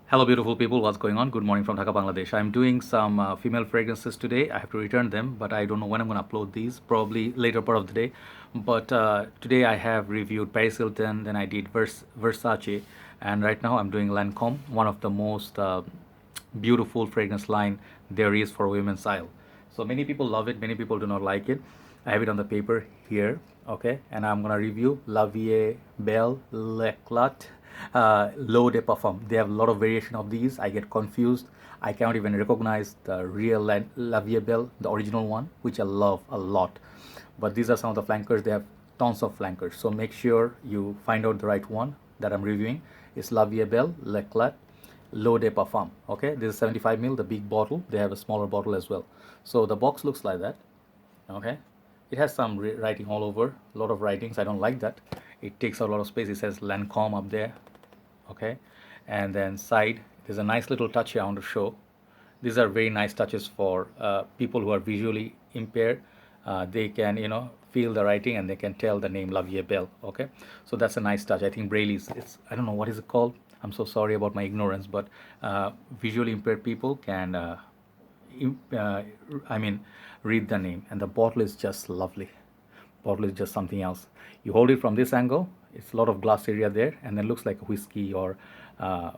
Hello, beautiful people. What's going on? Good morning from Dhaka, Bangladesh. I'm doing some female fragrances today. I have to return them, but I don't know when I'm going to upload these. Probably later part of the day. But today I have reviewed Paris Hilton, then I did Versace, and right now I'm doing Lancome, one of the most beautiful fragrance line there is for women's style. So many people love it, many people do not like it. I have it on the paper here, okay, and I'm gonna review La Vie Belle L'Eclat L'Eau de Parfum. They have a lot of variation of these. I get confused. I cannot even recognize the real La Vie Belle, the original one, which I love a lot. But these are some of the flankers. They have tons of flankers. So make sure you find out the right one that I'm reviewing. It's La Vie Belle L'Eclat L'Eau de Parfum. Okay, this is 75 ml, the big bottle. They have a smaller bottle as well. So the box looks like that. Okay, it has some writing all over, a lot of writings. I don't like that. It takes a lot of space. It says Lancome up there. Okay, and then side there's a nice little touch here I want to show. These are very nice touches for people who are visually impaired. They can feel the writing and they can tell the name La Vie Belle. Okay, so that's a nice touch. I think Braille's, it's, I don't know what is it called. I'm so sorry about my ignorance, but visually impaired people can uh, I mean read the name. And the bottle is just lovely. Bottle is just something else. You hold it from this angle, it's a lot of glass area there, and then looks like a whiskey or uh,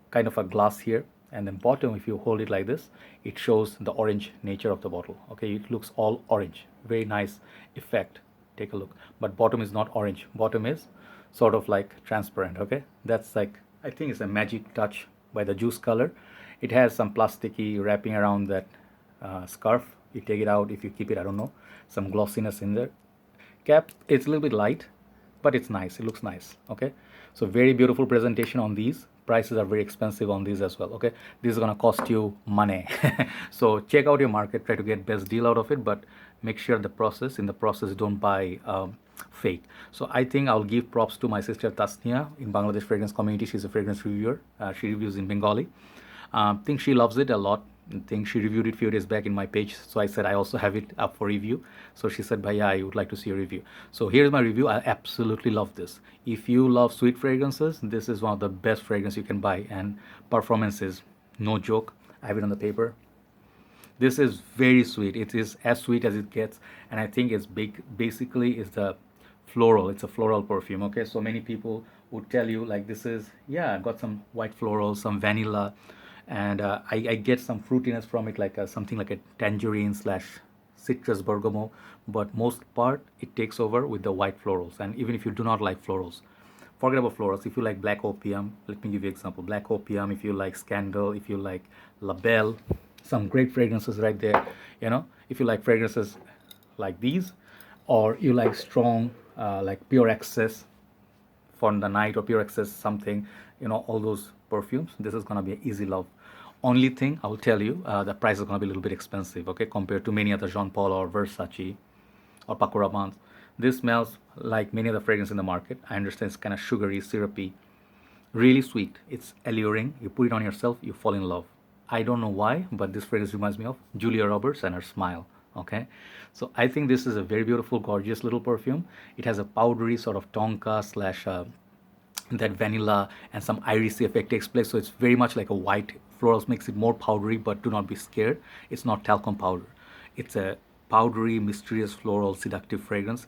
kind of a glass here. And then bottom, if you hold it like this, it shows the orange nature of the bottle. Okay, it looks all orange, very nice effect. Take a look. But bottom is not orange, bottom is sort of like transparent. Okay, that's like, I think it's a magic touch by the juice color. It has some plasticky wrapping around that scarf. You take it out, if you keep it, I don't know, some glossiness in there. Cap, it's a little bit light, but it's nice, it looks nice. Okay, so very beautiful presentation on these. Prices are very expensive on these as well. Okay, this is gonna cost you money. So check out your market, try to get best deal out of it, but make sure in the process don't buy fake. So I think I'll give props to my sister Tasnia in Bangladesh fragrance community. She's a fragrance reviewer. She reviews in Bengali. Think she loves it a lot. Think she reviewed it a few days back in my page. So I said I also have it up for review. So she said, Bhaiya, I would like to see a review. So here's my review. I absolutely love this. If you love sweet fragrances, this is one of the best fragrance you can buy. And performance is no joke. I have it on the paper. This is very sweet. It is as sweet as it gets. And I think it's big. Basically, it's the floral. It's a floral perfume. Okay, so many people would tell you like this is, yeah, I've got some white floral, some vanilla, and I get some fruitiness from it, like something like a tangerine slash citrus bergamot. But most part it takes over with the white florals. And even if you do not like florals, forget about florals. If you like black opium, let me give you an example. Black opium, if you like scandal, if you like labelle, some great fragrances right there. If you like fragrances like these, or you like strong like pure excess for the night, or pure excess something, all those perfumes, this is going to be an easy love. Only thing I will tell you, the price is going to be a little bit expensive, okay, compared to many other Jean Paul or Versace or Paco Rabanne. This smells like many of the fragrances in the market. I understand it's kind of sugary, syrupy, really sweet. It's alluring. You put it on yourself, you fall in love. I don't know why, but this fragrance reminds me of Julia Roberts and her smile. Okay, so I think this is a very beautiful, gorgeous little perfume. It has a powdery sort of tonka slash that vanilla and some irisy effect takes place. So it's very much like a white. Florals makes it more powdery, but do not be scared. It's not talcum powder. It's a powdery, mysterious, floral, seductive fragrance.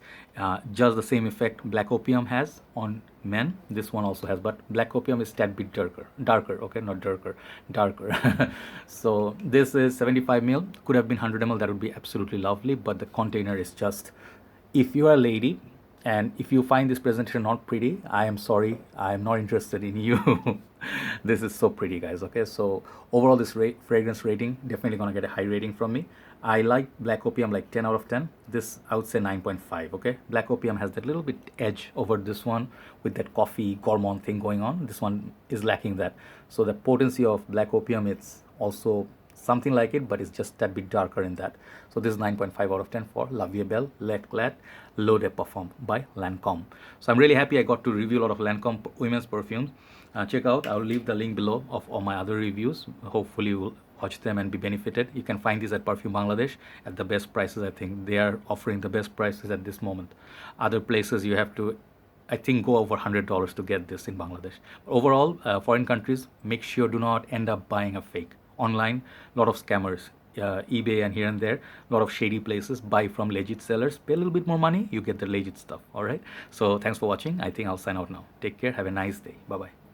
Just the same effect black opium has on men. This one also has, but black opium is tad bit darker. Okay, not darker, darker. So this is 75 ml. Could have been 100 ml. That would be absolutely lovely. But the container is just. If you are a lady, and if you find this presentation not pretty, I am sorry, I am not interested in you. This is so pretty, guys. Okay, so overall this fragrance rating, definitely gonna get a high rating from me. I like black opium like 10 out of 10. This I would say 9.5. Okay, black opium has that little bit edge over this one with that coffee gourmand thing going on. This one is lacking that. So the potency of black opium, it's also something like it, but it's just a bit darker in that. So this is 9.5 out of 10 for La Vie Belle L'Eclat L'Eau de Parfum by Lancome. So I'm really happy I got to review a lot of Lancome women's perfumes. Check out, I'll leave the link below of all my other reviews. Hopefully you will watch them and be benefited. You can find these at Perfume Bangladesh at the best prices. I think they are offering the best prices at this moment. Other places you have to I think go over $100 to get this in Bangladesh. Overall, foreign countries, make sure do not end up buying a fake. Online, a lot of scammers, eBay and here and there, a lot of shady places. Buy from legit sellers, pay a little bit more money, you get the legit stuff. All right. So thanks for watching. I think I'll sign out now. Take care. Have a nice day. Bye bye.